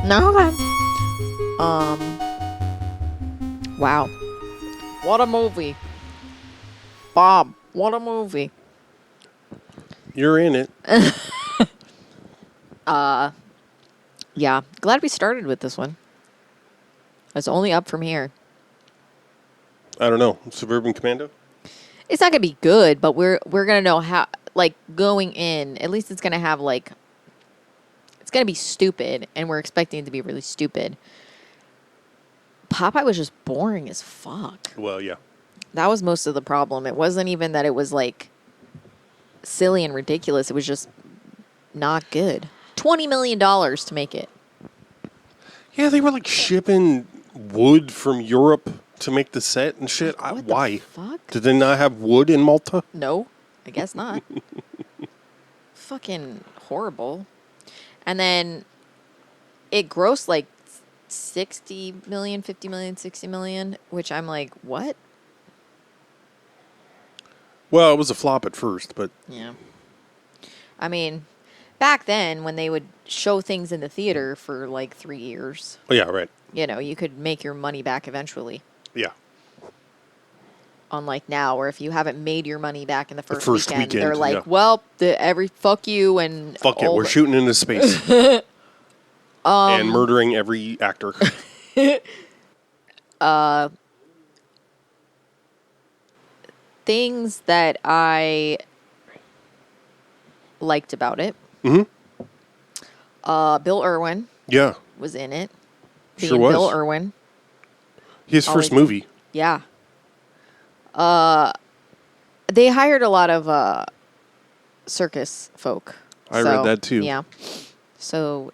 No. Wow. What a movie. Bob, what a movie. You're in it. Yeah. Glad we started with this one. It's only up from here. I don't know. Suburban Commando? It's not going to be good, but we're going to know how, like, going in, at least it's going to have, like, it's going to be stupid, and we're expecting it to be really stupid. Popeye was just boring as fuck. Well, yeah. That was most of the problem. It wasn't even that it was, like, silly and ridiculous. It was just not good. $20 million to make it. Yeah, they were, like, shipping wood from Europe to make the set and shit. Why? The fuck? Did they not have wood in Malta? No, I guess not. Fucking horrible. And then it grossed like 60 million, 50 million, 60 million, which I'm like, what? Well, it was a flop at first, but... Yeah. I mean, back then when they would show things in the theater for like 3 years. Oh, yeah, right. You know, you could make your money back eventually. Yeah. Unlike now, where if you haven't made your money back in the first weekend, they're yeah. like, well, fuck you and... Fuck it, we're shooting into space. And murdering every actor. Things that I liked about it. Mm-hmm. Bill Irwin Yeah. was in it. Sure was. Bill Irwin. His first movie. Yeah. They hired a lot of circus folk. I read that too. Yeah. So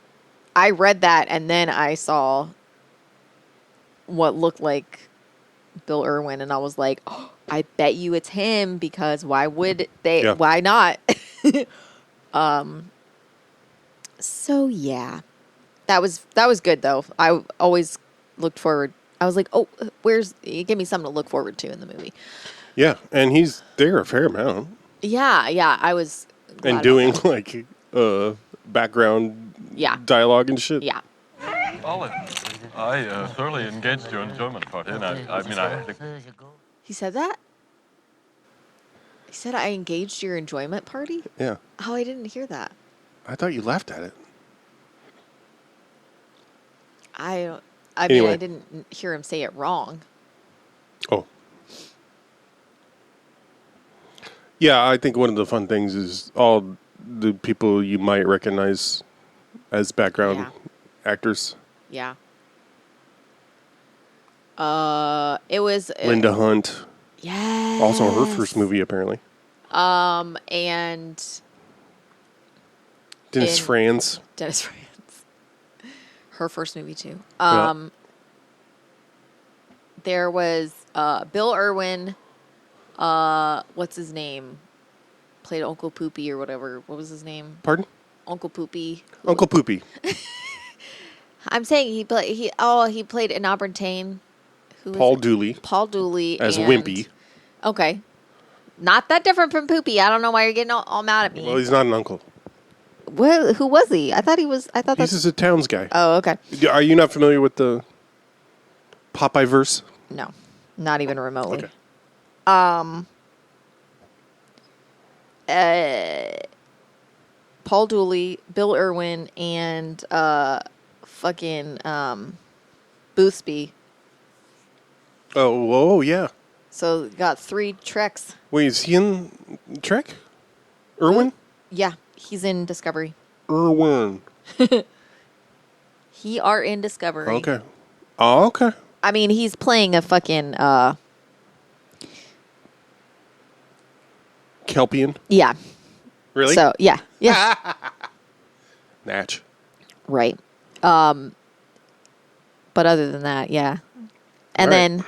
I read that and then I saw what looked like Bill Irwin and I was like, oh, I bet you it's him because why would they? Yeah. Why not? So yeah, that was good though. I always looked forward. I was like, oh, you give me something to look forward to in the movie. Yeah, and he's there a fair amount. Yeah, I was glad and doing like background dialogue and shit. Yeah. Olive, I thoroughly engaged your enjoyment party, and I He said that? He said I engaged your enjoyment party? Yeah. Oh, I didn't hear that. I thought you laughed at it. I Anyway. mean, I didn't hear him say it wrong. Oh. Yeah, I think one of the fun things is all the people you might recognize as background actors. Yeah. It was Linda Hunt. Yes. Also her first movie, apparently. And Dennis Franz. Dennis Franz. Her first movie too. There was Bill Irwin. What's his name? Played Uncle Poopy or whatever. What was his name? Pardon? Uncle Poopy. Uncle Poopy. I'm saying he played an Auburntane. Paul Dooley. Paul Dooley as Wimpy. Okay. Not that different from Poopy. I don't know why you're getting all mad at me. Well, he's not an uncle. Well, who was he? I thought he was. I thought he's just a towns guy. Oh, okay. Are you not familiar with the Popeye verse? No, not even remotely. Okay. Paul Dooley, Bill Irwin, and fucking Boothby. Oh, whoa, yeah. So got 3 Treks. Wait, is he in Trek? Irwin? Yeah, he's in Discovery. Irwin. He are in Discovery. Okay. Oh, okay. I mean, he's playing a fucking Kelpian? Yeah. Really? So yeah. Natch. Right. But other than that, yeah. And then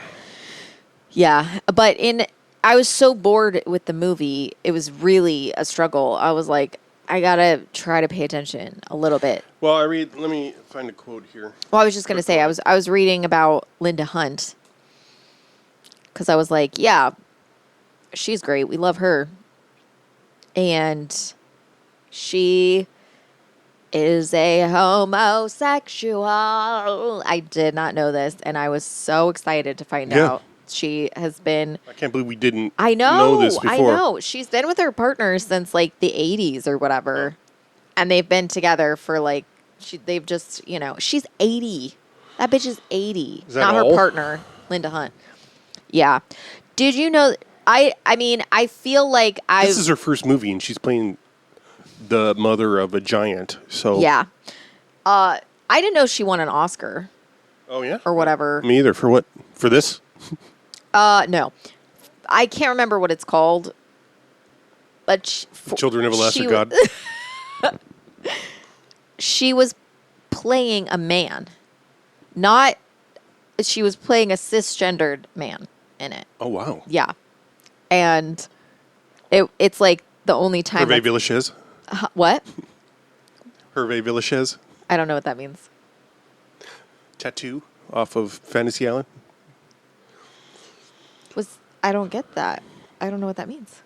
but I was so bored with the movie. It was really a struggle. I was like, I gotta try to pay attention a little bit. Well, let me find a quote here. Well, I was just gonna say, I was reading about Linda Hunt because I was like, yeah, she's great. We love her, and she is a homosexual. I did not know this, and I was so excited to find out. She has been... I can't believe we didn't know know this before. I know. She's been with her partner since, like, the 80s or whatever. And they've been together for, like... they've just, you know... She's 80. That bitch is 80. Is that not all? her partner, Linda Hunt. Yeah. Did you know... I mean, I feel like This is her first movie, and she's playing the mother of a giant, so... Yeah. I didn't know she won an Oscar. Oh, yeah? Or whatever. Me either. For what? For this? No. I can't remember what it's called. But Children of a Lesser God? She was playing a man. Not... She was playing a cisgendered man in it. Oh, wow. Yeah. And it's like the only time... Hervé Villachez? What? Hervé Villachez? I don't know what that means. Tattoo off of Fantasy Island? I don't get that. I don't know what that means.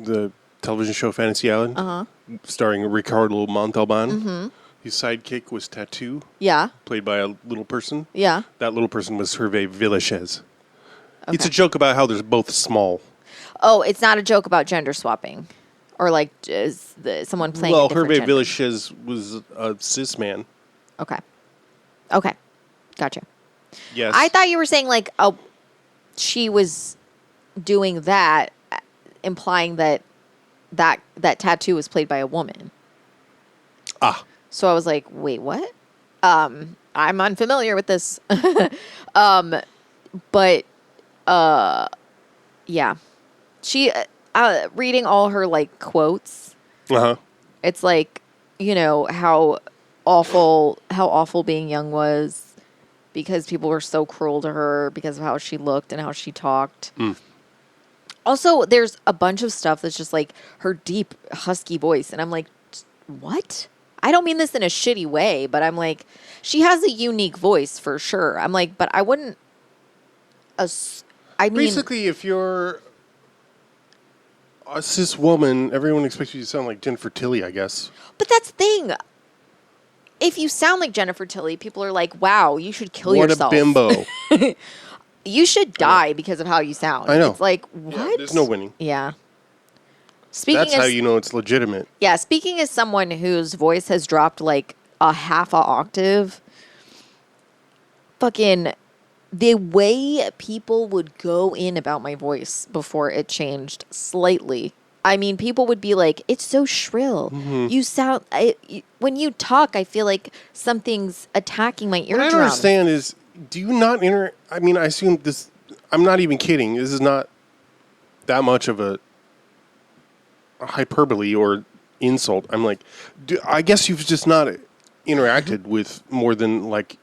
The television show Fantasy Island? Uh-huh. Starring Ricardo Montalban. Mm-hmm. His sidekick was Tattoo. Yeah. Played by a little person. Yeah. That little person was Hervé Villachez. Okay. It's a joke about how they're both small. Oh, it's not a joke about gender swapping. Or like someone playing a different Hervé gender. Villachez was a cis man. Okay. Gotcha. Yes. I thought you were saying like she was doing that, implying that Tattoo was played by a woman. Ah. So I was like, wait, what? I'm unfamiliar with this. But yeah. She reading all her like quotes. Uh-huh. It's like, you know, how awful being young was because people were so cruel to her because of how she looked and how she talked. Also, there's a bunch of stuff that's just like her deep husky voice. And I'm like, what? I don't mean this in a shitty way, but I'm like, she has a unique voice for sure. I'm like, but I wouldn't. Basically, if you're a cis woman, everyone expects you to sound like Jennifer Tilly, I guess. But that's the thing. If you sound like Jennifer Tilly, people are like, wow, you should kill yourself. What a bimbo. You should die because of how you sound. I know. It's like, what? Yeah, there's no winning. Yeah. That's how you know it's legitimate. Yeah, speaking as someone whose voice has dropped like a half a octave, fucking the way people would go in about my voice before it changed slightly. I mean, people would be like, it's so shrill. Mm-hmm. You sound... when you talk, I feel like something's attacking my eardrums. What I don't understand is, do you not I mean, I assume this... I'm not even kidding. This is not that much of a hyperbole or insult. I'm like, I guess you've just not interacted with more than, like,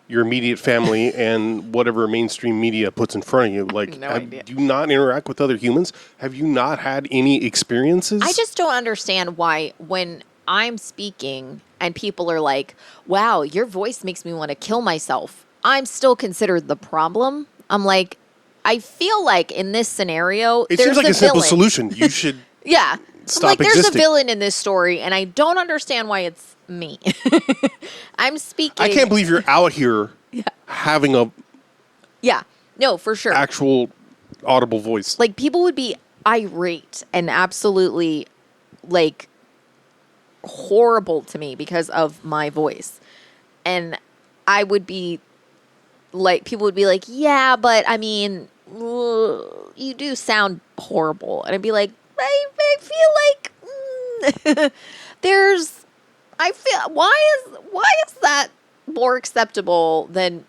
your immediate family and whatever mainstream media puts in front of you. Like, no idea. Do you not interact with other humans? Have you not had any experiences? I just don't understand why when I'm speaking and people are like, wow, your voice makes me want to kill myself, I'm still considered the problem. I'm like, I feel like in this scenario, it there's seems like a simple villain. solution. You should yeah. stop I'm like, existing. there's a villain in this story, and I don't understand why it's me. I'm speaking. I can't believe you're out here having a no, for sure, actual audible voice. Like, people would be irate and absolutely like horrible to me because of my voice, and I would be like, people would be like, yeah, but I mean, you do sound horrible, and I'd be like, I feel like there's. I feel why is that more acceptable than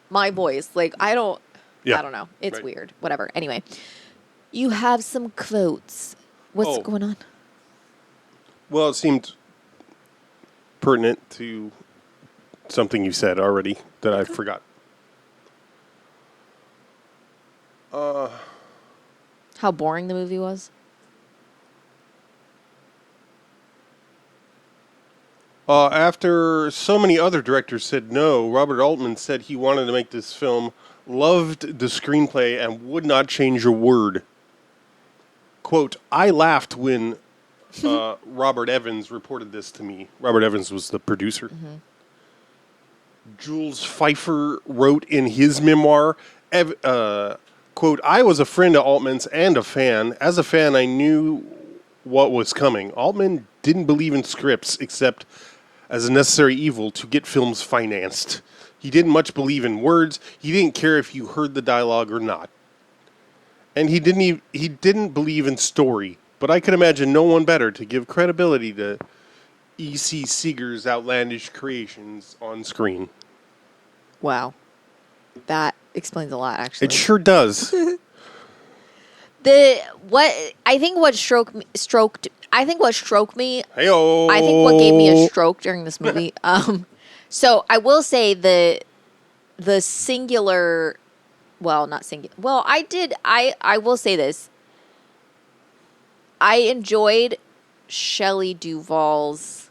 my voice? Like, I don't know. It's right. weird. Whatever. Anyway, you have some quotes. What's going on? Well, it seemed pertinent to something you said already that I forgot. How boring the movie was? After so many other directors said no, Robert Altman said he wanted to make this film, loved the screenplay, and would not change a word. Quote, I laughed when Robert Evans reported this to me. Robert Evans was the producer. Mm-hmm. Jules Pfeiffer wrote in his memoir, quote, I was a friend of Altman's and a fan. As a fan, I knew what was coming. Altman didn't believe in scripts except as a necessary evil to get films financed. He didn't much believe in words. He didn't care if you heard the dialogue or not. And he didn't believe in story. But I could imagine no one better to give credibility to E.C. Seeger's outlandish creations on screen. Wow. That explains a lot, actually. It sure does. I think what stroked me. Hey-o. I think what gave me a stroke during this movie. So I will say the singular. Well, not singular. Well, I will say this. I enjoyed Shelley Duval's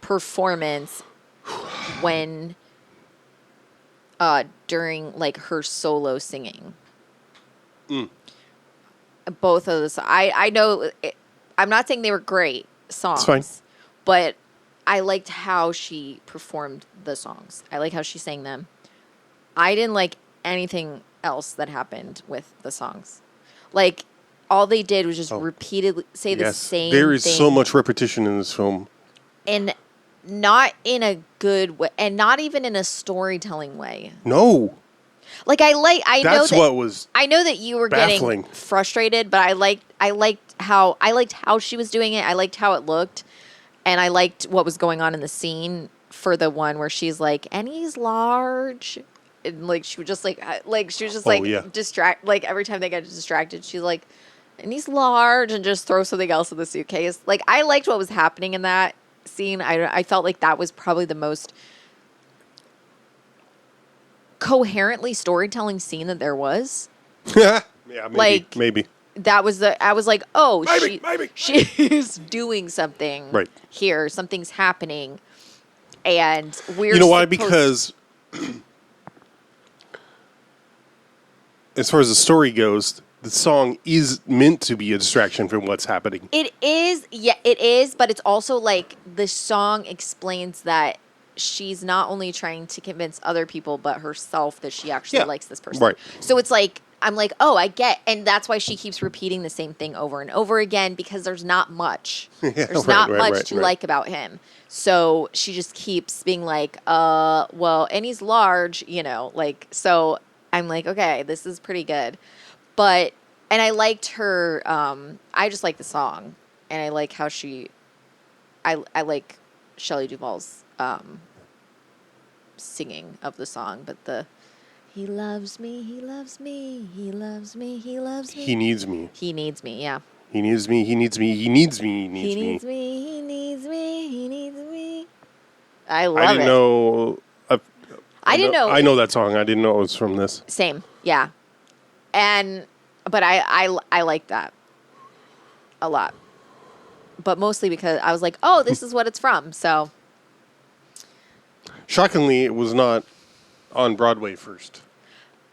performance when during like her solo singing. Both of those. I know I'm not saying they were great songs. It's fine. But I liked how she performed the songs. I like how she sang them. I didn't like anything else that happened with the songs. Like all they did was just repeatedly say the same There is thing. so much repetition in this film. And not in a good way, and not even in a storytelling way. No. Like I That's what was I know that you were baffling. getting frustrated, but I liked how she was doing it. I liked how it looked, and I liked what was going on in the scene for the one where she's like, and he's large. And like she was just distract, like every time they got distracted, she's like, and he's large, and just throw something else in the suitcase. Like I liked what was happening in that scene. I felt like that was probably the most coherently storytelling scene that there was. Yeah, maybe. That was I was like, oh, Maybe. she's doing something Right. here. Something's happening, and we're. You know why? Because as far as the story goes, the song is meant to be a distraction from what's happening. It is, yeah, it is, but it's also like the song explains that she's not only trying to convince other people, but herself that she actually likes this person. Right. So it's like, I'm like, oh, I get, and that's why she keeps repeating the same thing over and over again, because there's not much. There's not much to like about him. So she just keeps being like, well, and he's large, like, so I'm like, okay, this is pretty good. But, and I liked her, I just like the song, and I like how I like Shelley Duval's singing of the song, but he loves me, he loves me, he loves me, he loves me. He needs me. He needs me, yeah. He needs me, he needs me, he needs me, he needs me. He needs me, he needs me, he needs me. I love it. I didn't know. I didn't know. I know that song. I didn't know it was from this. Same, yeah. But I like that a lot. But mostly because I was like, oh, this is what it's from, so. Shockingly, it was not on Broadway first.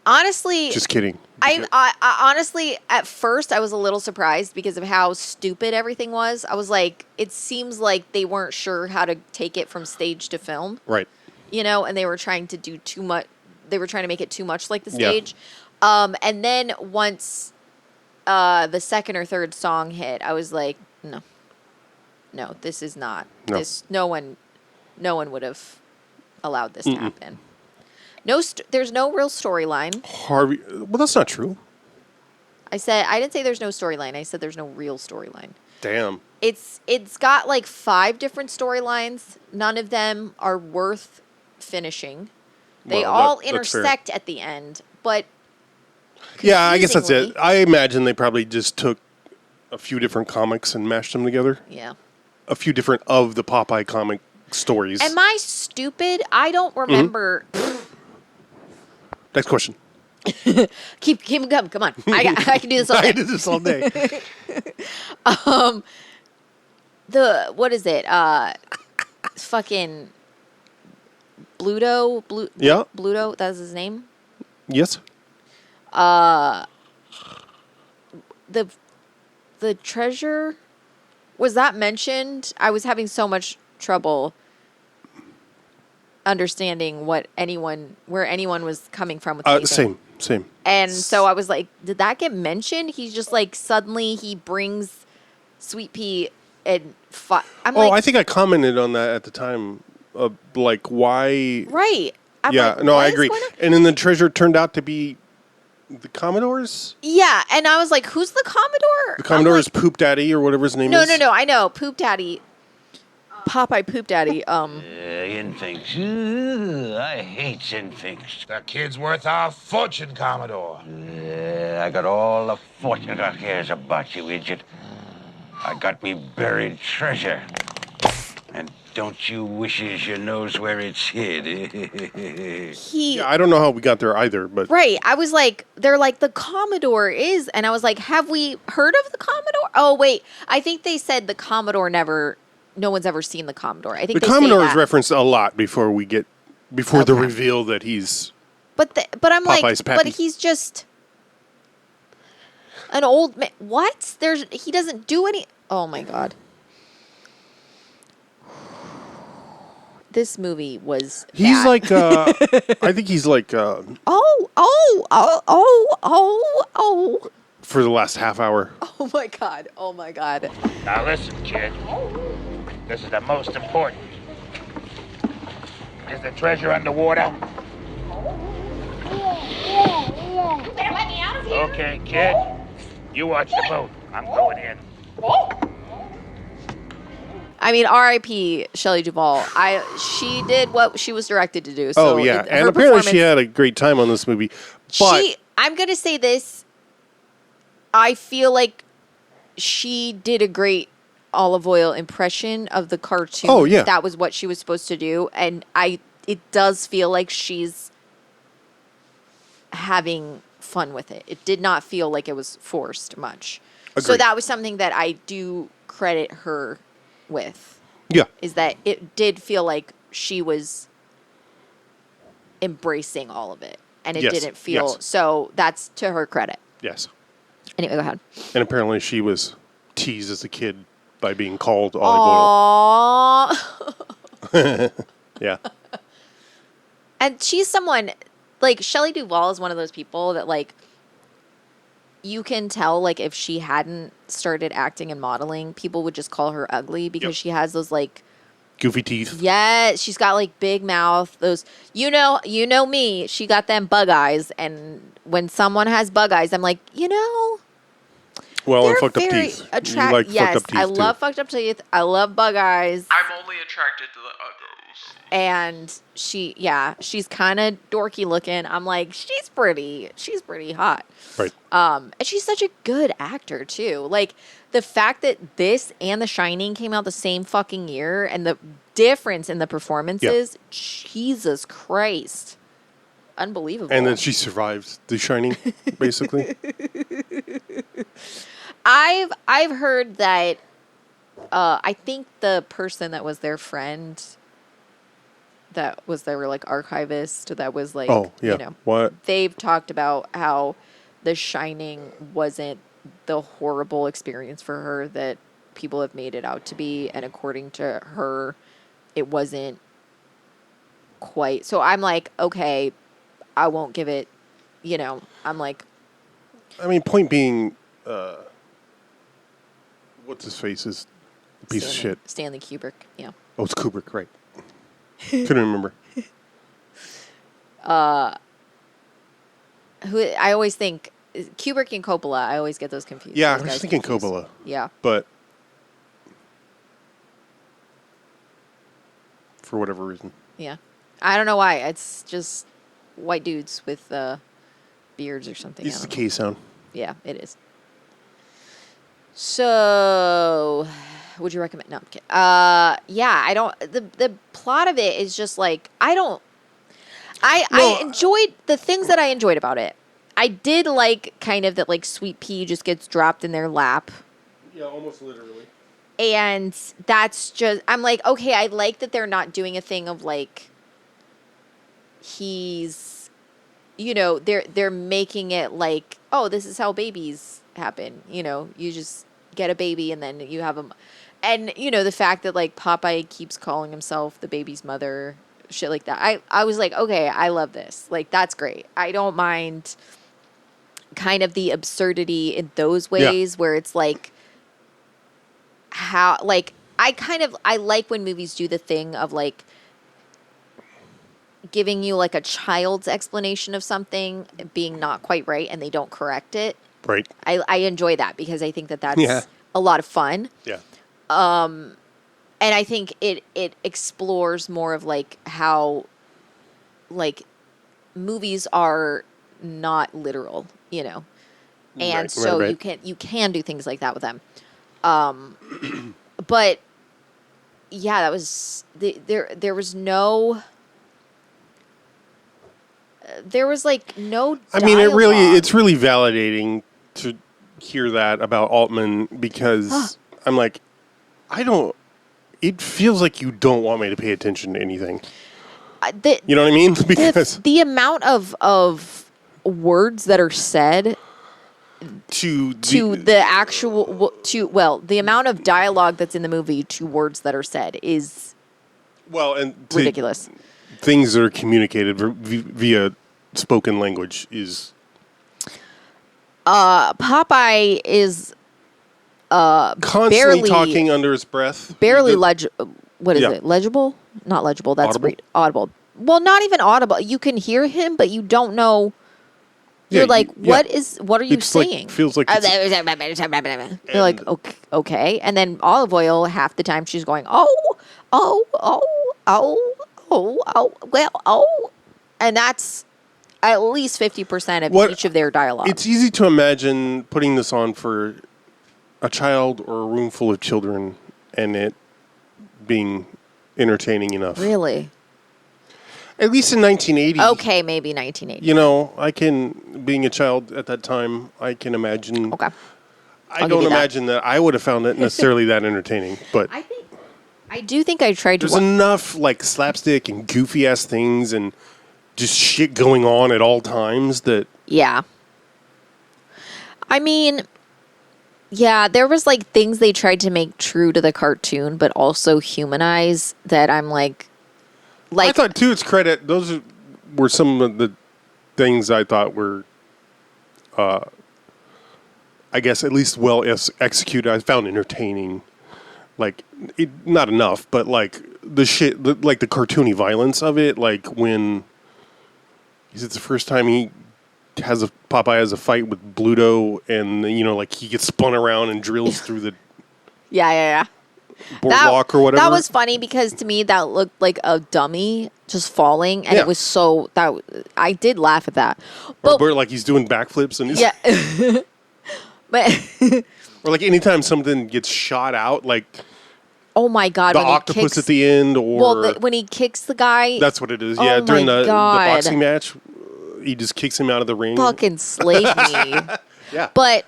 Honestly. Just kidding. I honestly, at first, I was a little surprised because of how stupid everything was. I was like, it seems like they weren't sure how to take it from stage to film. Right. And they were trying to do too much. They were trying to make it too much like the stage. Yeah. And then once the second or third song hit, I was like, no, this is not. No. No one would have allowed this to happen. There's no real storyline. Harvey, well, that's not true. I didn't say there's no storyline. I said there's no real storyline. Damn. It's got like 5 different storylines. None of them are worth finishing. They all intersect at the end, but yeah, I guess that's it. I imagine they probably just took a few different comics and mashed them together. Yeah. A few different of the Popeye comic stories. Am I stupid? I don't remember. Next question. Keep them coming. Come on. I can do this all day. I can do this all day. What is it? Fucking Bluto. Yeah. Bluto. That's his name. Yes. The treasure. Was that mentioned? I was having so much trouble understanding where anyone was coming from with anything. Same. And so I was like, did that get mentioned? He's just like, suddenly he brings Sweet Pea and I'm like, I think I commented on that at the time. Like, why? right. I'm Yeah, like, no, what I is agree. going on? And then the treasure turned out to be the Commodore's? Yeah, and I was like, who's the Commodore? The Commodore's Poop Daddy or whatever his name No, is? no, I know. Poop Daddy. Popeye Poop Daddy. Infants. I hate infants. The kid's worth a fortune, Commodore. I got all the fortune I cares about you, idiot. I got me buried treasure. And don't you wishes you knows where it's hid? Yeah, I don't know how we got there either, but... Right. I was like, they're like, the Commodore is... And I was like, have we heard of the Commodore? Oh, wait. I think they said the Commodore never... No one's ever seen the Commodore. I think The they say Commodore is that. referenced a lot before the reveal that he's... But I'm Popeye's like, Pappy. but he's just an old man. What? He doesn't do any... Oh, my God. This movie was He's bad. like, I think he's like, Oh. for the last half hour. Oh, my God. Oh, my God. Now listen, kid. This is the most important. Is the treasure underwater? Better let me out of here. Okay, kid. You watch the boat. I'm going in. I mean, R.I.P. Shelley Duval. She did what she was directed to do. So Oh, yeah. her And apparently she performance- had a great time on this movie. But I'm going to say this. I feel like she did a great Olive Oyl impression of the cartoon. Oh, yeah. That was what she was supposed to do. And it does feel like she's having fun with it. It did not feel like it was forced much. So Agreed. that was something that I do credit her with. yeah. Is that it did feel like she was embracing all of it. And it Yes, didn't feel... yes. So that's to her credit. Yes. Anyway, go ahead. And apparently she was teased as a kid by being called Olive Aww. Oyl. Yeah. And she's someone... Like, Shelley Duval is one of those people that, like... You can tell, like, if she hadn't started acting and modeling, people would just call her ugly because Yep. she has those, like... Goofy teeth. Yeah, she's got like big mouth. Those, you know me. She got them bug eyes, and when someone has bug eyes, I'm like, Well, and they're fucked up very teeth. You attract- like yes, fucked up teeth, I too. love fucked up teeth. I love bug eyes, I'm only attracted to the uggos. and she's kind of dorky looking. I'm like, she's pretty. She's pretty hot. Right. And she's such a good actor too. Like the fact that this and The Shining came out the same fucking year, and the difference in the performances, Jesus Christ, unbelievable. And then she survived The Shining, basically. I've heard that. I think the person that was their friend, that was their like archivist, that was like, Oh, yeah. What? they've talked about how The Shining wasn't the horrible experience for her that people have made it out to be, and according to her, it wasn't quite. So I'm like, okay, I won't give it. I'm like, I mean, point being, what's his face is a piece of shit. Stanley Kubrick. Yeah. Oh, it's Kubrick, right. Couldn't remember. Who I always think Kubrick and Coppola. I always get those confused. Yeah, I those was guys thinking confused. Coppola. Yeah. But for whatever reason. Yeah. I don't know why. It's just white dudes with beards or something. It's I the don't know. K sound. Yeah, it is. So, would you recommend? No, I'm kidding. Yeah, I don't. The plot of it is just like I enjoyed the things that I enjoyed about it. I did like kind of that like Sweet Pea just gets dropped in their lap. Yeah, almost literally. And that's just, I'm like, okay, I like that they're not doing a thing of like, he's, they're making it like, oh, this is how babies happen. You just get a baby and then you have them. And, you know, the fact that, like, Popeye keeps calling himself the baby's mother, shit like that. I was like, okay, I love this. Like, that's great. I don't mind kind of the absurdity in those ways where it's like, how, like, I like when movies do the thing of, like, giving you, like, a child's explanation of something being not quite right and they don't correct it. Right. I enjoy that because I think that that's a lot of fun. Yeah. And I think it explores more of like how like movies are not literal, you know, and you can do things like that with them. But yeah, that was there was no. There was like no dialogue. I mean, it's really validating to hear that about Altman because I'm like, it feels like you don't want me to pay attention to anything. You know what I mean? Because the amount of words that are said the amount of dialogue that's in the movie to words that are said is ridiculous. Things that are communicated via spoken language is Popeye is constantly talking under his breath. Barely legible. What is it? Legible? Not legible. That's audible. Well, not even audible. You can hear him, but you don't know. You're like, what are you saying? Feels like you're like, okay. And then Olive Oyl, half the time she's going, and that's at least 50% of each of their dialogue. It's easy to imagine putting this on for a child or a room full of children and it being entertaining enough. Really? At least in 1980. Okay, maybe 1980. You know, being a child at that time, I can imagine. Okay. I don't imagine that I would have found it necessarily that entertaining, but I do think I tried to. There's enough like slapstick and goofy ass things and just shit going on at all times that. Yeah. I mean, yeah, there was like things they tried to make true to the cartoon, but also humanize that I'm like. I thought, to its credit, those were some of the things I thought were, I guess, at least well executed. I found entertaining. Like, not enough, but like the shit, like the cartoony violence of it. Like when is it the first time Popeye has a fight with Bluto, and you know, like he gets spun around and drills through the yeah. boardwalk or whatever. That was funny because to me that looked like a dummy just falling, and it was so that I did laugh at that. But or like he's doing backflips and but or like anytime something gets shot out, like oh my god, the octopus at the end, or when he kicks the guy. That's what it is. Yeah, during the boxing match, he just kicks him out of the ring. Fucking slayed me. Yeah, but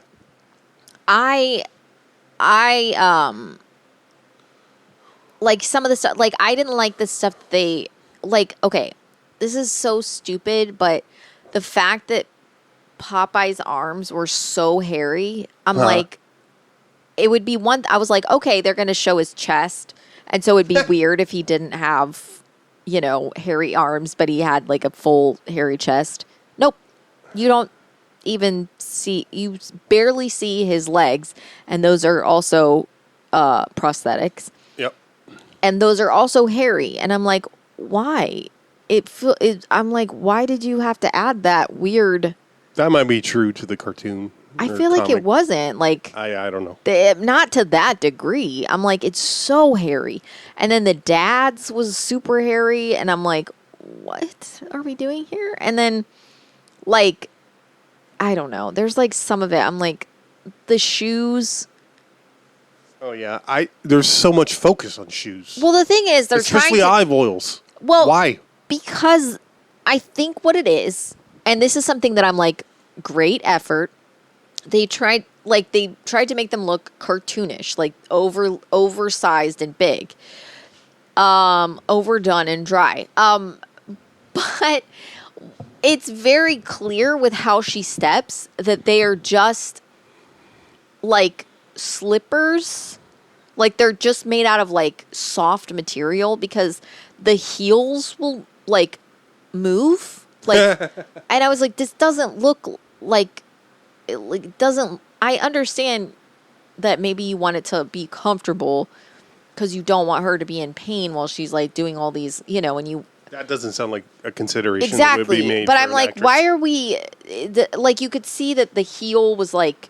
I like some of the stuff, like I didn't like the stuff that they like. Okay, this is so stupid, but the fact that Popeye's arms were so hairy, I'm like, it would be one. I was like, okay, they're going to show his chest, and so it'd be weird if he didn't have, you know, hairy arms, but he had like a full hairy chest. Nope, you don't even see. You barely see his legs, and those are also prosthetics. And those are also hairy. And I'm like, why? I'm like, why did you have to add that weird? That might be true to the cartoon. I feel like it wasn't. Like I don't know. Not to that degree. I'm like, it's so hairy. And then the dad's was super hairy. And I'm like, what are we doing here? And then, like, I don't know. There's like some of it. I'm like, the shoes. Oh yeah, there's so much focus on shoes. Well, the thing is, they're especially trying to, olive oils. Well, why? Because I think what it is, and this is something that I'm like, great effort. They tried to make them look cartoonish, like oversized and big, overdone and dry. But it's very clear with how she steps that they are just like slippers Like, they're just made out of, like, soft material because the heels will, like, move. Like, and I was like, this doesn't look like, it doesn't, I understand that maybe you want it to be comfortable because you don't want her to be in pain while she's, like, doing all these, you know, and you... That doesn't sound like a consideration Exactly. that would be made But for I'm an like, actress. why are we... like, you could see that the heel was, like,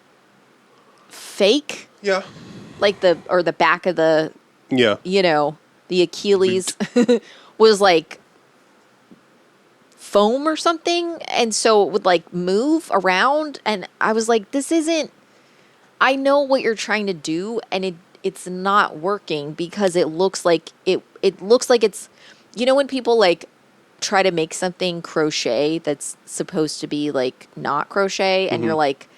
fake. Yeah. Like, the back of the... Yeah. You know, the Achilles was, like, foam or something. And so it would, like, move around. And I was like, this isn't... I know what you're trying to do, and it's not working because it looks like it looks like it's, you know, when people like try to make something crochet that's supposed to be like not crochet, and you're like,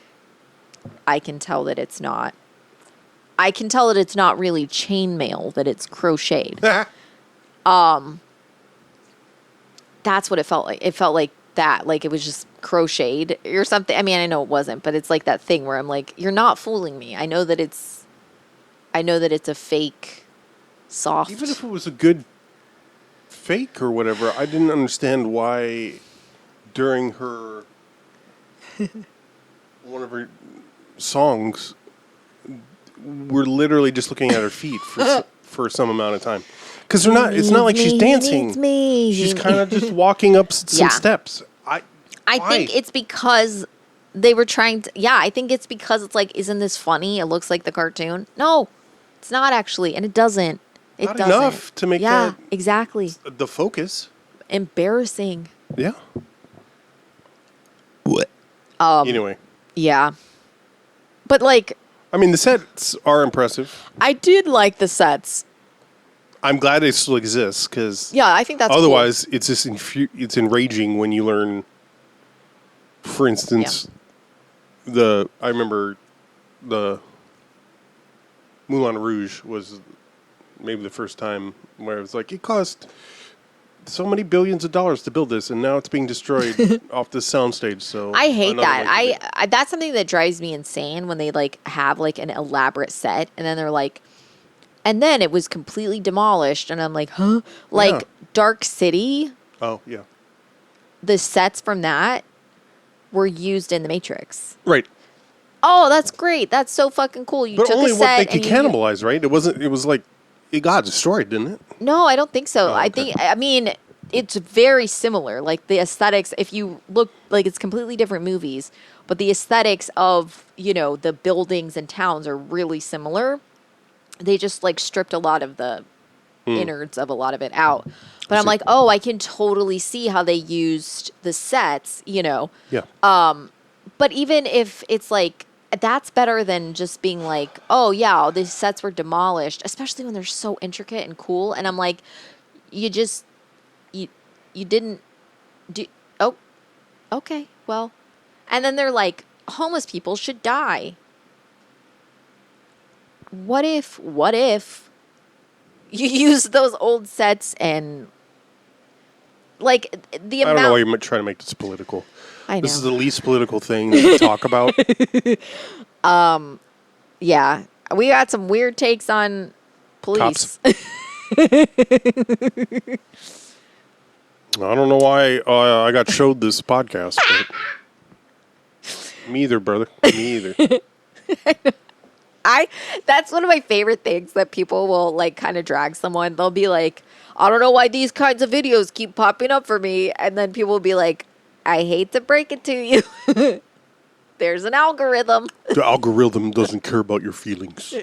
I can tell that it's not. I can tell that it's not really chainmail, that it's crocheted. That's what it felt like. It felt like that, like it was just crocheted or something. I mean, I know it wasn't, but it's like that thing where I'm like, you're not fooling me. I know that it's a fake soft. Even if it was a good fake or whatever, I didn't understand why during her one of her songs we're literally just looking at her feet for some amount of time. Because they're not. It's not like she's dancing. She's kind of just walking up some steps. I think it's because they were trying to. Yeah, I think it's because it's like, isn't this funny? It looks like the cartoon. No, it's not actually, and it doesn't. It not doesn't. enough to make that exactly the focus. Embarrassing. Yeah. What? Anyway. Yeah, but like, I mean, the sets are impressive. I did like the sets. I'm glad it still exists because I think that's otherwise cool. it's just it's enraging when you learn. For instance, I remember the Moulin Rouge was maybe the first time where it was like it cost so many billions of dollars to build this, and now it's being destroyed off this soundstage. So I hate that. I that's something that drives me insane when they like have like an elaborate set, and then they're like. And then it was completely demolished, and I'm like, huh? Like, Dark City. Oh, yeah. The sets from that were used in The Matrix. Right. Oh, that's great. That's so fucking cool. You but took only a set what they could and cannibalize, right? It wasn't. It was like it got destroyed, didn't it? No, I don't think so. Oh, okay. I mean, it's very similar. Like, the aesthetics, if you look, like, it's completely different movies, but the aesthetics of, you know, the buildings and towns are really similar. They just, like, stripped a lot of the innards of a lot of it out. But I'm like, oh, I can totally see how they used the sets, you know. Yeah. But even if it's, like, that's better than just being like, oh, yeah, these sets were demolished, especially when they're so intricate and cool. And I'm like, you didn't do, oh, okay, well. And then they're like, homeless people should die. What if you use those old sets and like the amount? I don't know why you're trying to make this political. I know. This is the least political thing that we talk about. Yeah, we got some weird takes on police. I don't know why I got showed this podcast. But me either, brother. Me either. That's one of my favorite things that people will like kind of drag someone. They'll be like, I don't know why these kinds of videos keep popping up for me. And then people will be like, I hate to break it to you. There's an algorithm. The algorithm doesn't care about your feelings.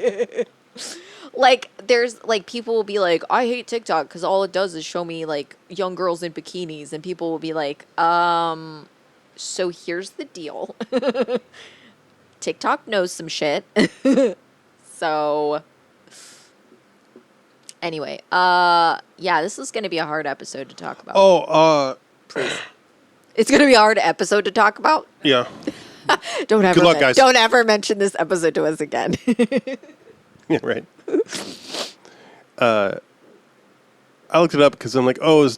Like, there's like people will be like, I hate TikTok because all it does is show me like young girls in bikinis. And people will be like, so here's the deal. TikTok knows some shit. So anyway, yeah, this is going to be a hard episode to talk about. Please. It's going to be a hard episode to talk about. Yeah. Don't ever Good luck, guys. Don't ever mention this episode to us again. Yeah, right. I looked it up because I'm like, oh,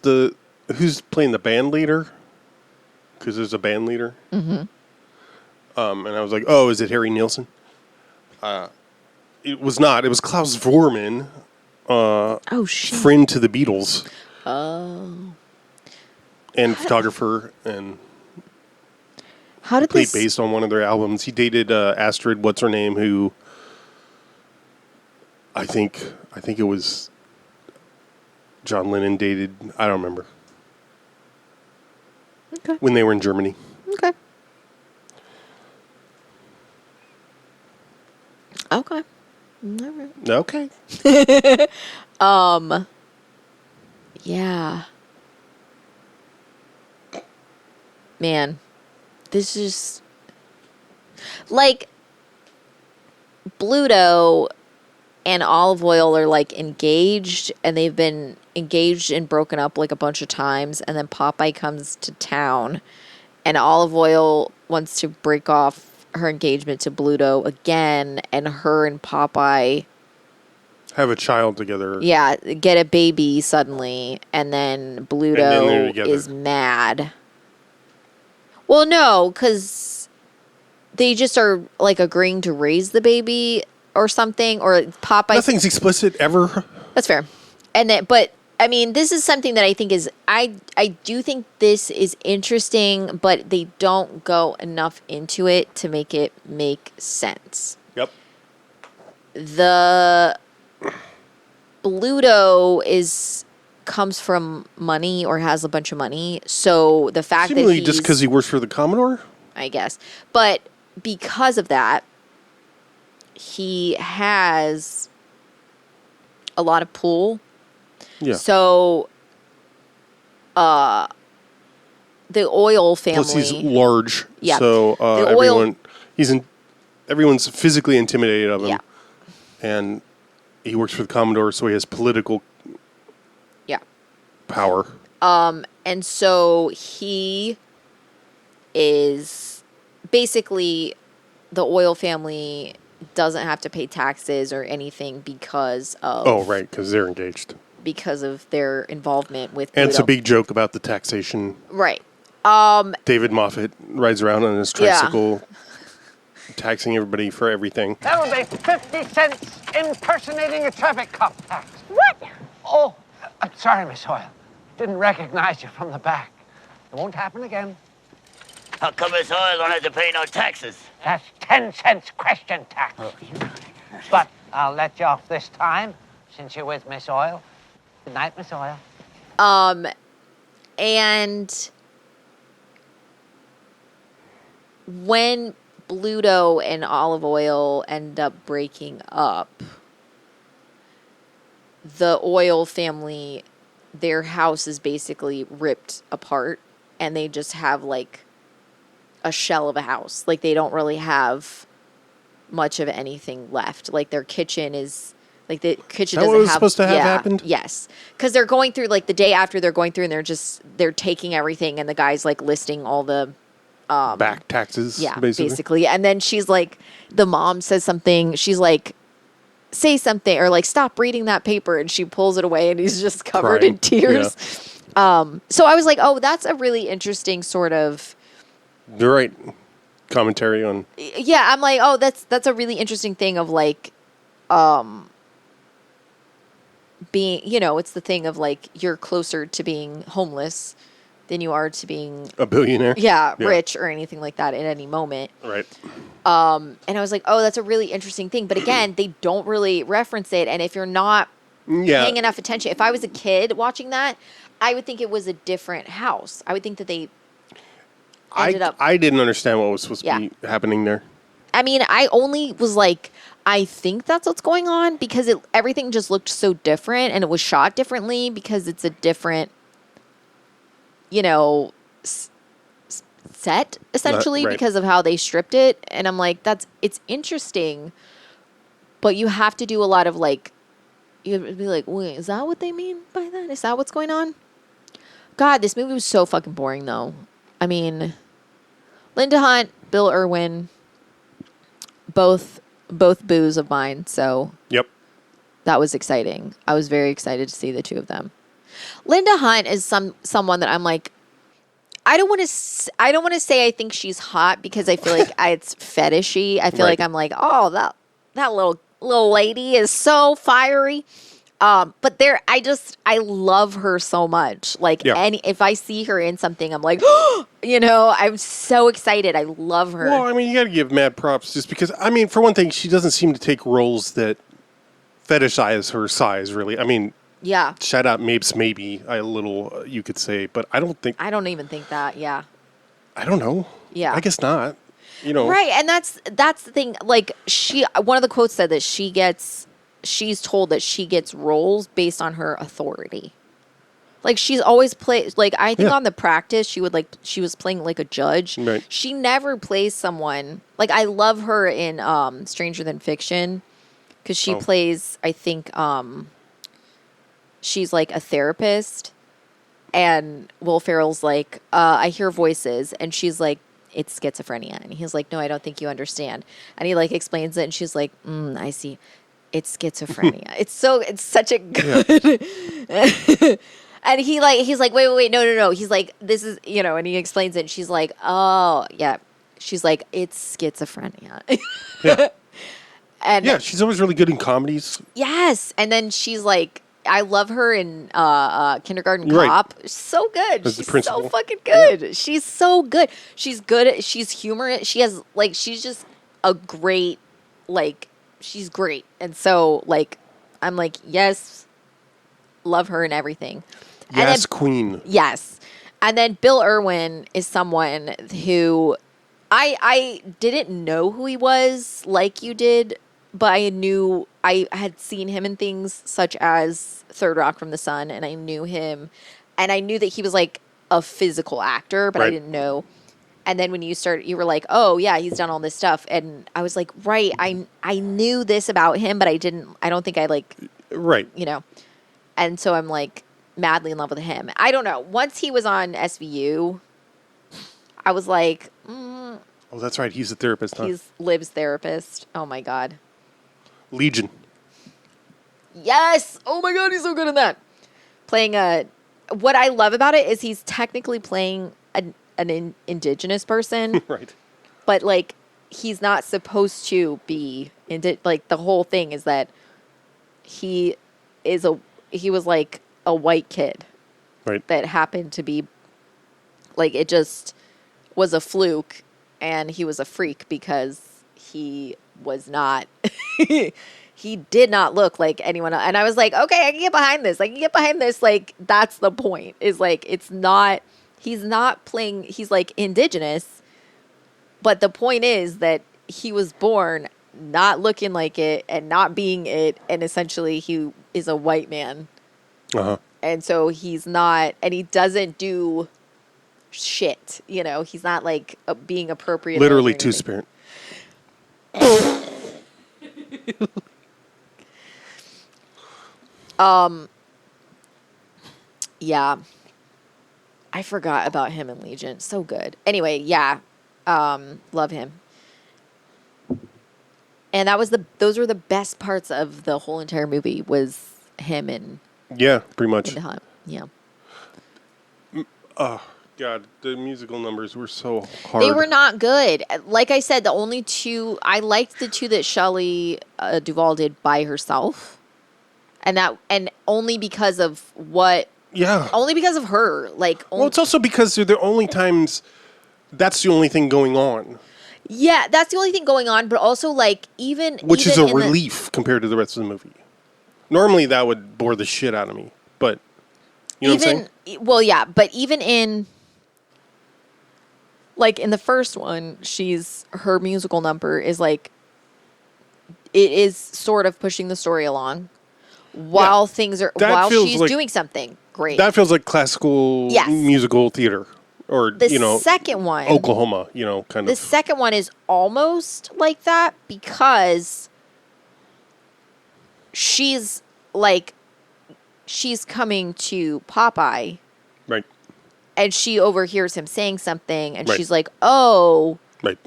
who's playing the band leader? Because there's a band leader. Mm-hmm. And I was like, oh, is it Harry Nilsson? It was not. It was Klaus Vormann, Oh shit. friend to the Beatles. Oh. And photographer, and How did played this? based on one of their albums. He dated Astrid, what's her name, who I think it was John Lennon dated. I don't remember. Okay. When they were in Germany. Okay. Okay. All right. Okay. Yeah. Man, this is like Bluto and Olive Oyl are like engaged, and they've been engaged and broken up like a bunch of times, and then Popeye comes to town, and Olive Oyl wants to break off her engagement to Bluto again, and her and Popeye Have a child together. get a baby suddenly, and then they're Bluto together. is mad. Well, no, because they just are like agreeing to raise the baby or something, or Popeye. Nothing's explicit ever. That's fair. And then, but I mean, this is something that I think is I do think this is interesting, but they don't go enough into it to make it make sense. Yep. The Bluto comes from money or has a bunch of money, so the fact Seemingly that he's, just because he works for the Commodore? I guess, but because of that, he has a lot of pull. Yeah. So, the Oyl family. Plus he's large. Yeah. So The Oyl- everyone's physically intimidated of him. Yeah. And he works for the Commodore, so he has political Yeah. power. And so he is basically the Oyl family doesn't have to pay taxes or anything because of Oh, right, because they're engaged. because of their involvement with And it's a Bluto. big joke about the taxation. Right. David Moffat rides around on his Yeah. tricycle, taxing everybody for everything. That would be 50 cents impersonating a traffic cop tax. What? Oh, I'm sorry, Miss Oyl. Didn't recognize you from the back. It won't happen again. How come Miss Oyl don't have to pay no taxes? That's 10 cents question tax. But I'll let you off this time, since you're with Miss Oyl. Good night, Miss Oyl. And when Bluto and Olive Oyl end up breaking up, the Oyl family, their house is basically ripped apart, and they just have like a shell of a house. Like they don't really have much of anything left. Like their kitchen is like the kitchen That doesn't what was have supposed to have happened? Yes, because they're going through like the day after they're going through, and they're taking everything, and the guy's like listing all the Back taxes, yeah, basically. And then she's like, the mom says something. She's like, say something, or like, stop reading that paper. And she pulls it away, and he's just covered in Crying. tears. So I was like, oh, that's a really interesting sort of. You're right. Commentary on. Yeah, I'm like, oh, that's a really interesting thing of like, being, it's the thing of like, you're closer to being homeless than you are to being A billionaire? rich or anything like that at any moment. Right. And I was like, oh, that's a really interesting thing. But again, they don't really reference it. And if you're not Yeah. paying enough attention, if I was a kid watching that, I would think it was a different house. I would think that they ended up. I didn't understand what was supposed Yeah. to be happening there. I mean, I only was like, I think that's what's going on because everything just looked so different, and it was shot differently because it's a different, set essentially Right. because of how they stripped it. And I'm like, it's interesting, but you have to do a lot of like, you have to be like, wait, is that what they mean by that? Is that what's going on? God, this movie was so fucking boring though. I mean, Linda Hunt, Bill Irwin, both boos of mine. So Yep. that was exciting. I was very excited to see the two of them. Linda Hunt is someone that I'm like, I don't want to say I think she's hot because I feel like it's fetishy. I feel Right. like I'm like, oh, that little little lady is so fiery. But I love her so much. Like, if I see her in something, I'm like, I'm so excited. I love her. Well, I mean, you got to give mad props just because, I mean, for one thing, she doesn't seem to take roles that fetishize her size, really. I mean, yeah. Shout out Mapes, maybe a little, you could say, but I don't even think that, yeah. I don't know. Yeah. I guess not. Right, and that's the thing. Like, one of the quotes said that she's told that she gets roles based on her authority. Like, she's always played, like, I think on The Practice, she was playing like a judge. Right. She never plays someone, like, I love her in Stranger Than Fiction, because she plays, I think, she's like a therapist, and Will Ferrell's like, I hear voices, and she's like, it's schizophrenia. And he's like, no, I don't think you understand. And he like explains it, and she's like, I see. It's schizophrenia. It's such a good. Yeah. And he's like, wait, no. He's like, this is, and he explains it. And she's like, oh yeah. She's like, it's schizophrenia. Yeah. And yeah, she's always really good in comedies. Yes, and then she's like, I love her in Kindergarten Cop. Right. So good. She's so fucking good. Yeah. She's so good. She's good. She's humorous. She has she's just a great she's great. And so I'm like, yes, love her and everything. Yes, queen. Yes. And then Bill Irwin is someone who I didn't know who he was like you did, but I had seen him in things such as Third Rock from the Sun, and I knew him, and I knew that he was like a physical actor, but I didn't know. And then when you were like, oh yeah, he's done all this stuff, and I was like, right, I knew this about him, but I don't think I right, and so I'm like madly in love with him. I don't know. Once he was on SVU, I was like, oh, that's right, he's a therapist, huh? He's Liv's therapist. Oh my God. Legion. Yes. Oh my God, he's so good in that. Playing what I love about it is he's technically playing an indigenous person. Right. But he's not supposed to be the whole thing is that he was like a white kid. Right. That happened to be it just was a fluke, and he was a freak because he was not he did not look like anyone else. And I was like, okay, I can get behind this. That's the point. Is it's not, he's not playing, he's indigenous. But the point is that he was born not looking like it and not being it. And essentially he is a white man. Uh-huh. And so he's not, and he doesn't do shit. He's not being appropriate. Literally two-spirit. Yeah. I forgot about him in Legion. So good. Anyway, yeah. Love him. And those were the best parts of the whole entire movie was him and yeah, pretty much. And Hunt. Yeah. Oh God, the musical numbers were so hard. They were not good. Like I said, the only two I liked the two that Shelley Duval did by herself. And only because of what? Yeah. Only because of her. Well, it's also because they're the only times. That's the only thing going on. Yeah, that's the only thing going on. But also, which is a relief compared to the rest of the movie. Normally, that would bore the shit out of me. But you know what I'm saying? Well, yeah. But even in in the first one, her musical number is it is sort of pushing the story along. While she's doing something great. That feels like classical musical theater. Or, the second one. Oklahoma, kind of. The second one is almost like that because she's coming to Popeye. Right. And she overhears him saying something and she's like, oh. Right.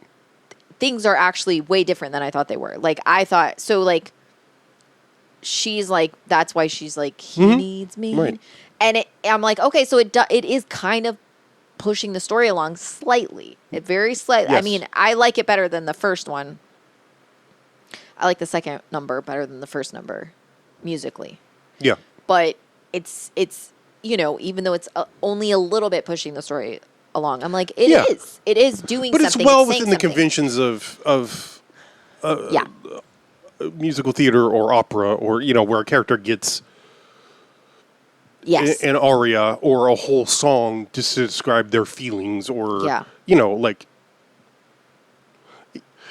Things are actually way different than I thought they were. I thought, so she's that's why she's he needs me. Right. And I'm like, okay, so it is kind of pushing the story along slightly. Very slightly. Yes. I mean, I like it better than the first one. I like the second number better than the first number, musically. Yeah. But it's even though it's only a little bit pushing the story along, I'm like, it is doing but something. But it's well it's within the conventions of musical theater or opera, or where a character gets an aria or a whole song just to describe their feelings, or like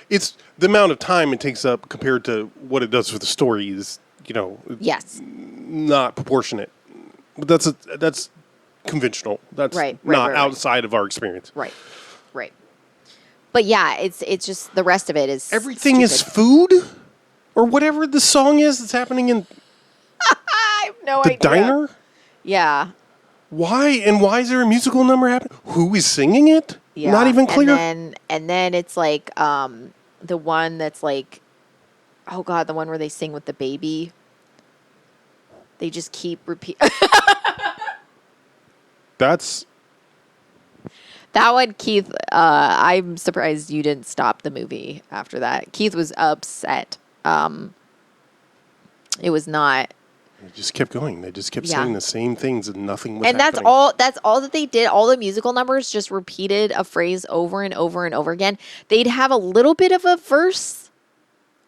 it's the amount of time it takes up compared to what it does for the story is not proportionate. But that's conventional. That's not outside of our experience. Right. But yeah, it's just the rest of it is everything is food or whatever the song is that's happening in I have no idea. The diner? Yeah. Why is there a musical number happening? Who is singing it? Yeah. Not even clear. And then it's like the one that's like, oh God, the one where they sing with the baby. They just keep repeating. That's that one, Keith. I'm surprised you didn't stop the movie after that. Keith was upset. It was not. They just kept going. They just kept saying the same things, and nothing was. And happening. That's all that they did. All the musical numbers just repeated a phrase over and over and over again. They'd have a little bit of a verse,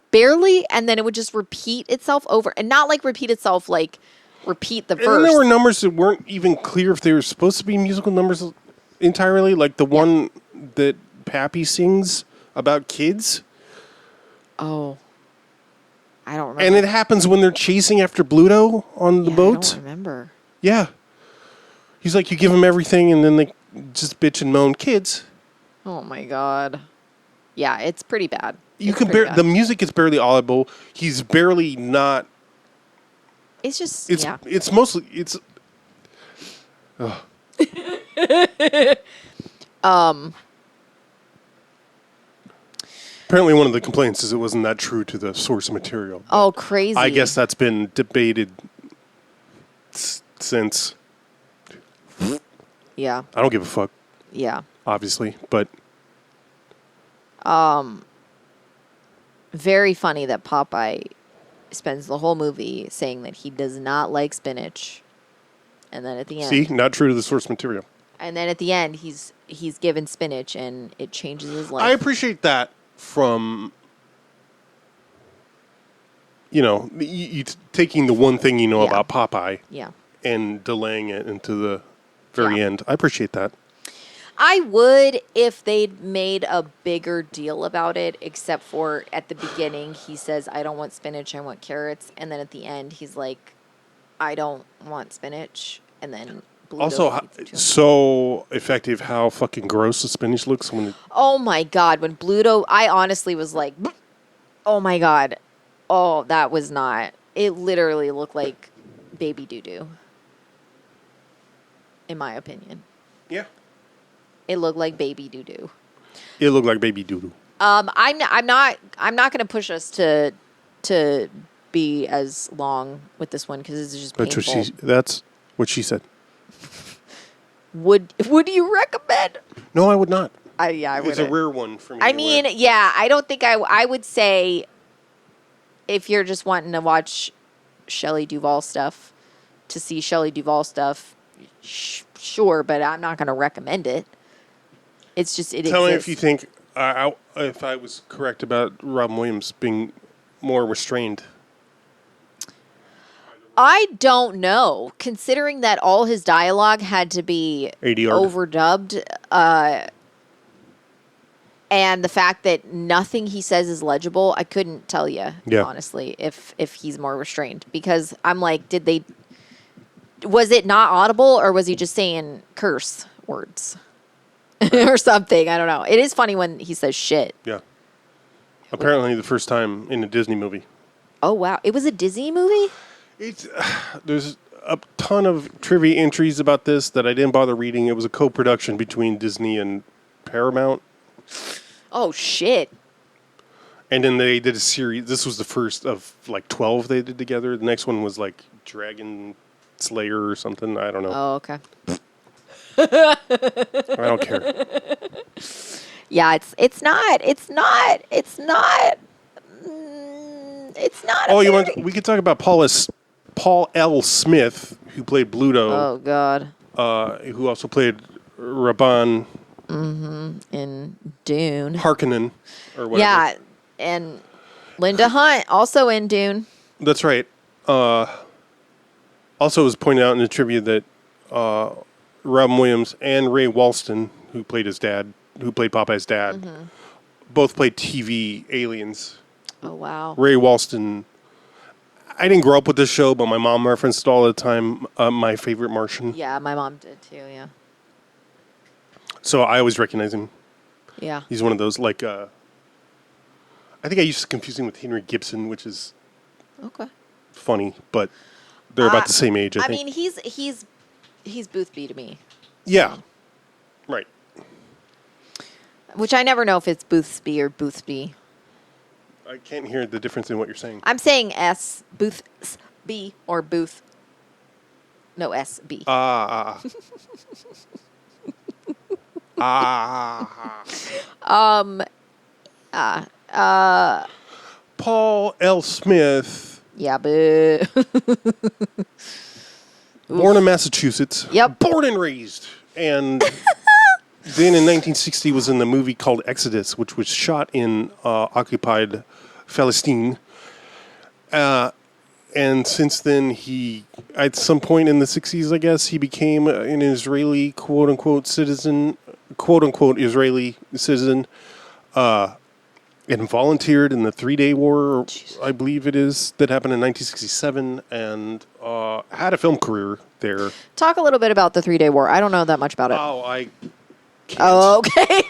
barely, and then it would just repeat itself over, and not like repeat itself like repeat the verse. And then there were numbers that weren't even clear if they were supposed to be musical numbers entirely, like the one that Pappy sings about kids. Oh. I don't remember. And it happens when they're chasing after Bluto on the boat. I don't remember. Yeah. He's like, you give them everything, and then they just bitch and moan. Kids. Oh, my God. Yeah, it's pretty bad. The music is barely audible. He's barely not. It's just, It's mostly, Apparently one of the complaints is it wasn't that true to the source material. Oh, crazy. I guess that's been debated since. Yeah. I don't give a fuck. Yeah. Obviously, but. Very funny that Popeye spends the whole movie saying that he does not like spinach. And then at the end. See, not true to the source material. And then at the end, he's given spinach and it changes his life. I appreciate that from, you taking the one thing you know about Popeye and delaying it into the very end. I appreciate that. I would if they'd made a bigger deal about it, except for at the beginning, he says, I don't want spinach, I want carrots. And then at the end, he's like, I don't want spinach. And then Bluto also, so effective how fucking gross the spinach looks when. Oh my God! When Bluto, I honestly was like, oh my God, oh that was not. It literally looked like baby doo doo. In my opinion. Yeah. It looked like baby doo doo. It looked like baby doo doo. I'm not going to push us to be as long with this one because it's just painful. That's what she said. Would you recommend? No, I would not. I would. It's a rare one for me. I mean, I don't think I would say if you're just wanting to watch Shelley Duval stuff, to see Shelley Duval stuff, sure, but I'm not going to recommend it. It's just it. Tell me if you think if I was correct about Robin Williams being more restrained. I don't know, considering that all his dialogue had to be overdubbed, and the fact that nothing he says is legible. I couldn't tell you, honestly, if he's more restrained, because I'm like, was it not audible, or was he just saying curse words or something? I don't know. It is funny when he says shit. Yeah. Apparently the first time in a Disney movie. Oh, wow. It was a Disney movie? There's a ton of trivia entries about this that I didn't bother reading. It was a co-production between Disney and Paramount. Oh, shit. And then they did a series. This was the first of like 12 they did together. The next one was like Dragon Slayer or something. I don't know. Oh, okay. I don't care. Yeah, it's not It's not. Oh, we could talk about Paul L. Smith, who played Bluto. Oh God. Who also played Raban In Dune. Harkonnen, or whatever. Yeah, and Linda Hunt also in Dune. That's right. Also, it was pointed out in the trivia that Robin Williams and Ray Walston, who played Popeye's dad, both played TV aliens. Oh wow. Ray Walston. I didn't grow up with this show, but my mom referenced it all the time. My Favorite Martian. Yeah, my mom did too. Yeah. So I always recognize him. Yeah. He's one of those I think I used to confuse him with Henry Gibson, which is Okay. funny, but they're about the same age. I think. mean, he's Boothby to me. Yeah. Right. Which I never know if it's Boothby or Boothby. I can't hear the difference in what you're saying. I'm saying S, Boothby or Booth. No, SB. Paul L. Smith, Yeah, boo. born in Massachusetts. Yep. Born and raised. And then in 1960 was in the movie called Exodus, which was shot in occupied Palestine. And since then, he, at some point in the 60s, I guess, he became an Israeli quote-unquote Israeli citizen, and volunteered in the 3-Day War, I believe it is, that happened in 1967, and had a film career there. Talk a little bit about the 3-Day War. I don't know that much about it. Oh, I can't. Oh, okay.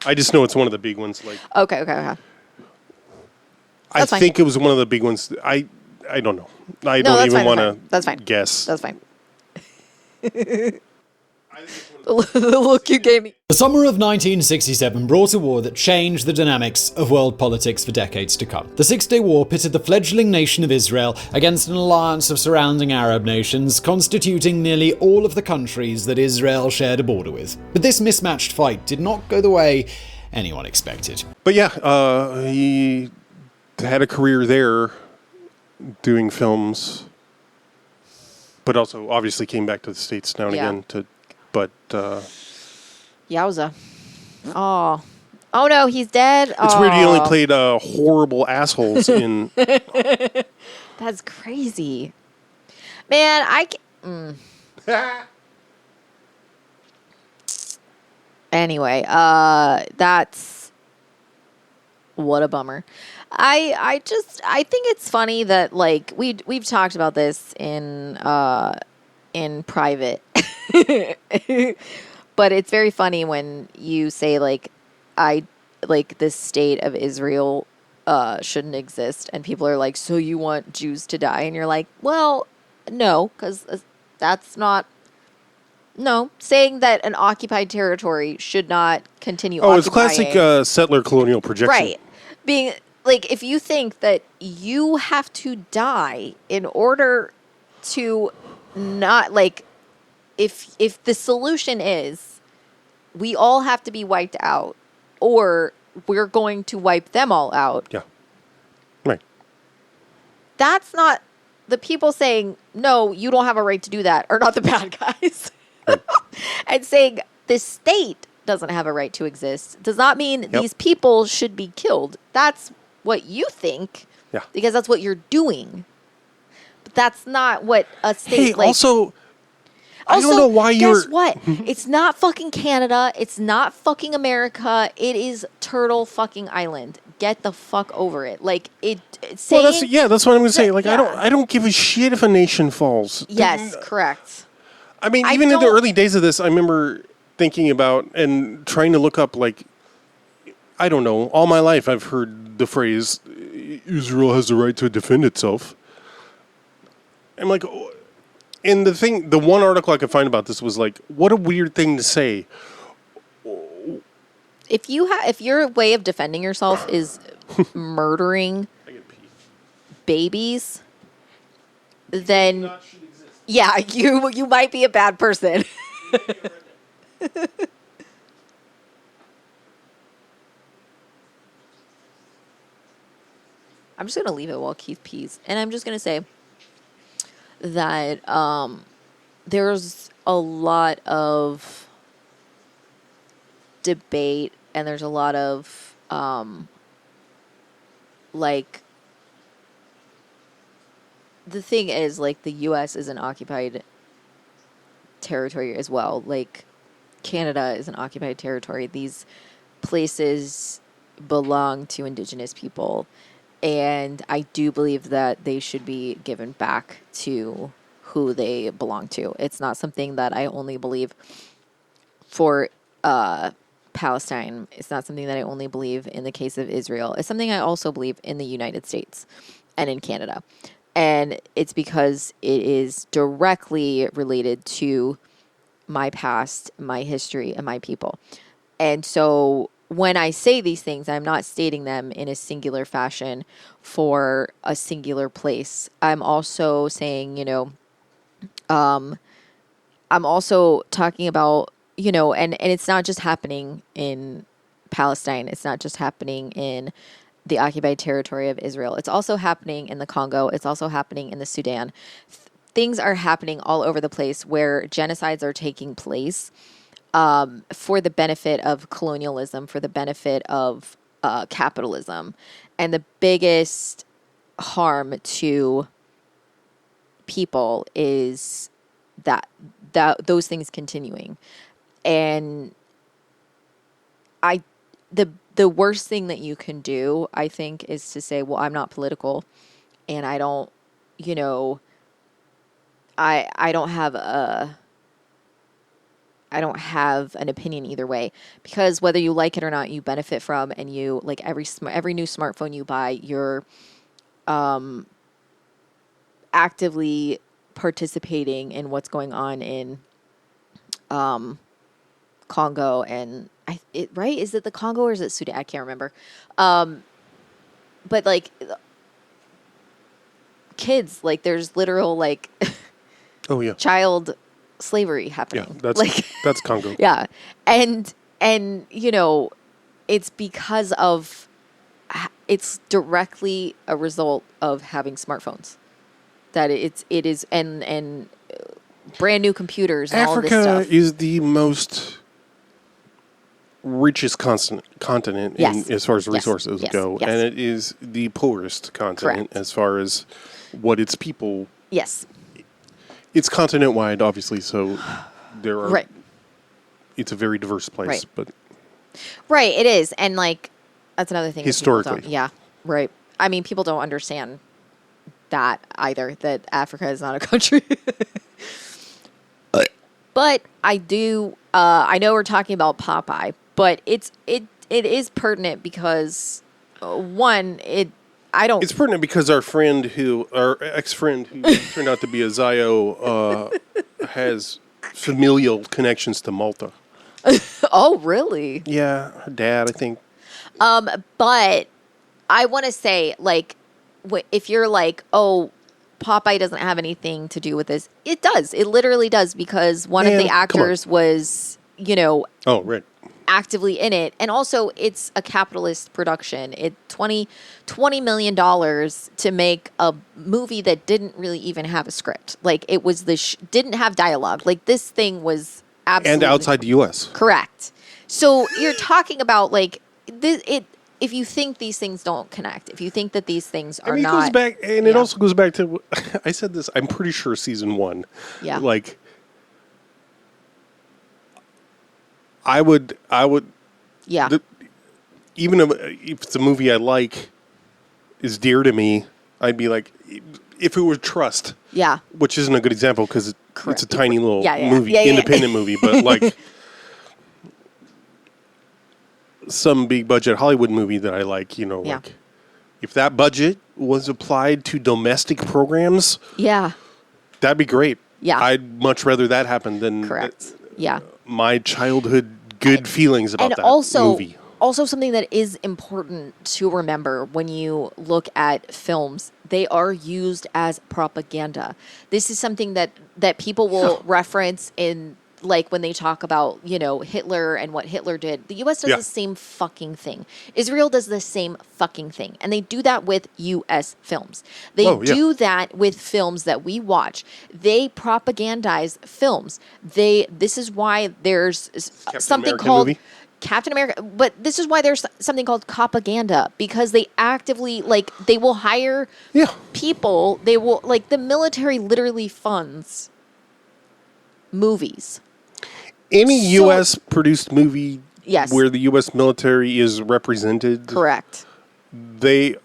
I just know it's one of the big ones. Like, Okay. I That's fine. think it was one of the big ones. I don't know. I don't that's even fine, want that's to fine. guess. That's fine. The look you gave me. The summer of 1967 brought a war that changed the dynamics of world politics for decades to come. The Six-Day War pitted the fledgling nation of Israel against an alliance of surrounding Arab nations, constituting nearly all of the countries that Israel shared a border with. But this mismatched fight did not go the way anyone expected. But yeah, he had a career there doing films, but also obviously came back to the States now and again to, but Yowza. Oh no, he's dead. It's weird he only played horrible assholes in. That's crazy. Man, Anyway, that's what a bummer. I think it's funny that like we've talked about this in private. But it's very funny when you say like this state of Israel shouldn't exist, and people are like, so you want Jews to die? And you're like, well, no, because that's not. No, saying that an occupied territory should not continue. Oh, it's classic settler colonial projection. Right. Being like, if you think that you have to die in order to not like, if the solution is we all have to be wiped out, or we're going to wipe them all out. Yeah. Right. That's not the people saying, no, you don't have a right to do that, are not the bad guys. Right. And saying the state doesn't have a right to exist does not mean these people should be killed. That's what you think. Yeah. Because that's what you're doing. But that's not what a state Hey, like. also, I don't know why Guess what? It's not fucking Canada. It's not fucking America. It is Turtle fucking Island. Get the fuck over it. Like it's saying. Well, that's what I'm going to say. Like, I don't give a shit if a nation falls. Yes, correct. I mean, even in the early days of this, I remember thinking about and trying to look up, like, I don't know, all my life I've heard the phrase, Israel has the right to defend itself. I'm like, and the one article I could find about this was like, what a weird thing to say. If your way of defending yourself is murdering babies, then yeah, you might be a bad person. I'm just going to leave it while Keith pees. And I'm just going to say that there's a lot of debate and there's a lot of, like, the thing is, like, the U.S. is an occupied territory as well. Like, Canada is an occupied territory. These places belong to Indigenous people. And I do believe that they should be given back to who they belong to. It's not something that I only believe for Palestine. It's not something that I only believe in the case of Israel. It's something I also believe in the United States and in Canada. And it's because it is directly related to my past, my history, and my people. And so when I say these things, I'm not stating them in a singular fashion for a singular place. I'm also saying, you know, I'm also talking about, you know, and it's not just happening in Palestine. It's not just happening in the occupied territory of Israel. It's also happening in the Congo. It's also happening in the Sudan. Things are happening all over the place where genocides are taking place for the benefit of colonialism, for the benefit of capitalism. And the biggest harm to people is that those things continuing. And the worst thing that you can do, I think, is to say, well, I'm not political and I don't, you know, I don't have an opinion either way, because whether you like it or not, you benefit from, and you, like, every new smartphone you buy, you're actively participating in what's going on in Congo and right? Is it the Congo or is it Sudan? I can't remember. But like kids, like there's literal like oh yeah, child slavery happening. Yeah, that's like that's Congo. Yeah. And you know, it's because of it's directly a result of having smartphones. That it is and brand new computers and all of this stuff. Africa is the most richest continent in, as far as resources go, and it is the poorest continent as far as what its people. Yes. It's continent wide, obviously, so there are. Right. It's a very diverse place, but. Right, it is, and like that's another thing. Historically, yeah, right. I mean, people don't understand that either. That Africa is not a country. But I do. I know we're talking about Popeye, but it is pertinent because one, it's pertinent because our ex-friend who turned out to be a Zio has familial connections to Malta. Oh, really? Yeah, her dad, I think. But I want to say, like, if you're like, oh, Popeye doesn't have anything to do with this. It does. It literally does, because one of the actors was, you know, actively in it. And also it's a capitalist production. It $20 million to make a movie that didn't really even have a script. Like it was didn't have dialogue. Like this thing was absolutely. And outside the U.S. Correct. So you're talking about like if you think these things don't connect, if you think that these things are not, goes back, and it also goes back to I said this. I'm pretty sure season 1. Yeah. Like, I would. Yeah. Even if it's a movie I like, is dear to me, I'd be like, if it were Trust. Yeah. Which isn't a good example because it's a tiny little movie, yeah, independent movie, but like. Some big budget Hollywood movie that I like, you know, like if that budget was applied to domestic programs, that'd be great. Yeah. I'd much rather that happen than my childhood good feelings about that movie. Also something that is important to remember when you look at films, they are used as propaganda. This is something that people will reference in like when they talk about, Hitler and what Hitler did, the U.S. does the same fucking thing. Israel does the same fucking thing. And they do that with U.S. films. They do that with films that we watch. They propagandize films. This is why there's something called Captain America. But this is why there's something called propaganda, because they actively, they will hire people. They will, the military literally funds movies. Any U.S. produced movie Yes. where the U.S. military is represented. Correct. The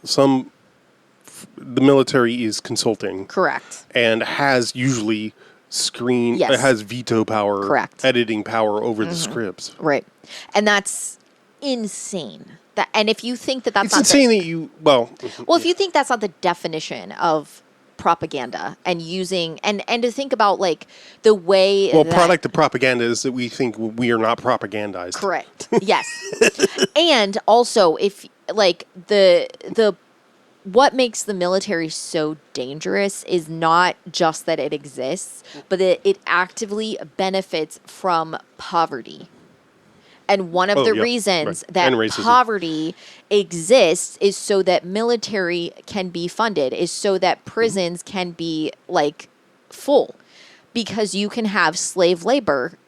military is consulting. Correct. And has usually it has veto power. Correct. Editing power over the scripts. Right. And that's insane. And if you think that's it's not insane that you if you think that's not the definition of propaganda and using and to think about the way product of propaganda is that we think we are not propagandized. Correct. Yes. And also if the what makes the military so dangerous is not just that it exists, but that it actively benefits from poverty. And one of the reasons that poverty exists is so that military can be funded, is so that prisons can be full, because you can have slave labor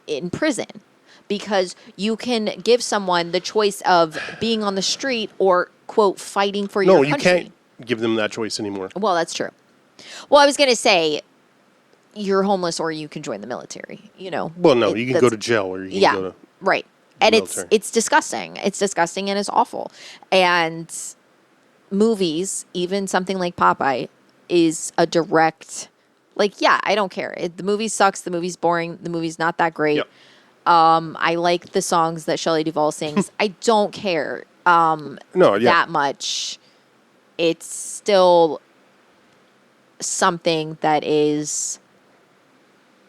in prison, because you can give someone the choice of being on the street or, quote, fighting for your country. No, you can't give them that choice anymore. Well, that's true. Well, I was going to say, you're homeless or you can join the military, Well, no, you can go to jail or you can go to... Right. And it's disgusting. It's disgusting and it's awful. And movies, even something like Popeye, is a direct, I don't care. The movie sucks. The movie's boring. The movie's not that great. Yep. I like the songs that Shelley Duval sings. I don't care that much. It's still something that is...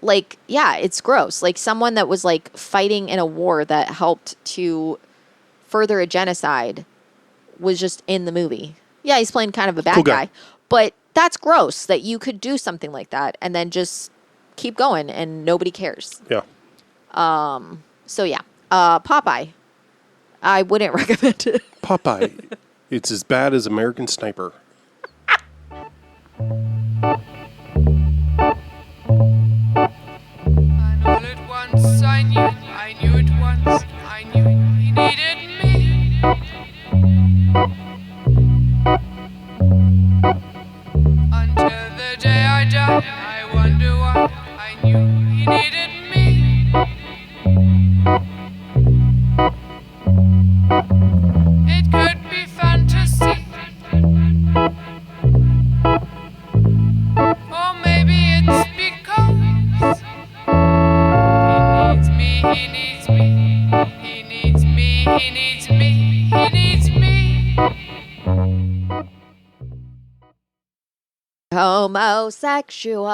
it's gross. Someone that was fighting in a war that helped to further a genocide was just in the movie. Yeah, he's playing kind of a bad guy, but that's gross that you could do something like that and then just keep going and nobody cares. Yeah. Popeye, I wouldn't recommend it. Popeye, it's as bad as American Sniper. I knew it once, I knew he needed me. Until the day I die, I wonder why I knew he needed me. It could be fantasy, or maybe it's because he needs me, he needs me, he needs me, he needs me. Homosexual.